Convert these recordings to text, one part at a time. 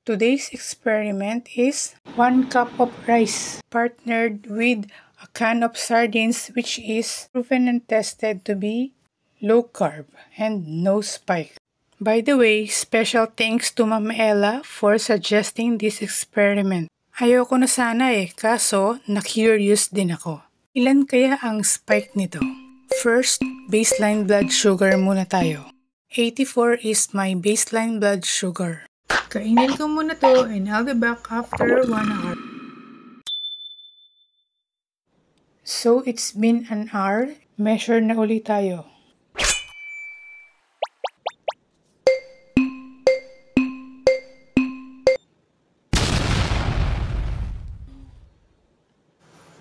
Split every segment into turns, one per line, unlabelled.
Today's experiment is 1 cup of rice partnered with a can of sardines, which is proven and tested to be low carb and no spike. By the way, special thanks to Ma'am Ella for suggesting this experiment. Ayoko na sana kaso na-curious din ako. Ilan kaya ang spike nito? First, baseline blood sugar muna tayo. 84 is my baseline blood sugar. Kainin ko muna to and I'll be back after 1 hour. So it's been an hour. Measure na ulit tayo.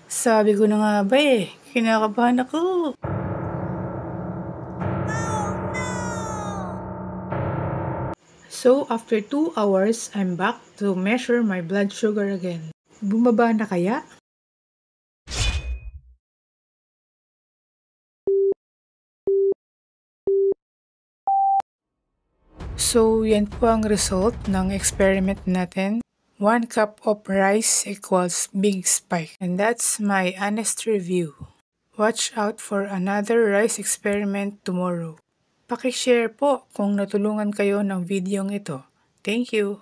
Sabi ko na nga ba kinakabahan ako. So after 2 hours, I'm back to measure my blood sugar again. Bumaba na kaya? So yan po ang result ng experiment natin. 1 cup of rice equals big spike. And that's my honest review. Watch out for another rice experiment tomorrow. Paki-share po kung natulungan kayo ng videong ito. Thank you!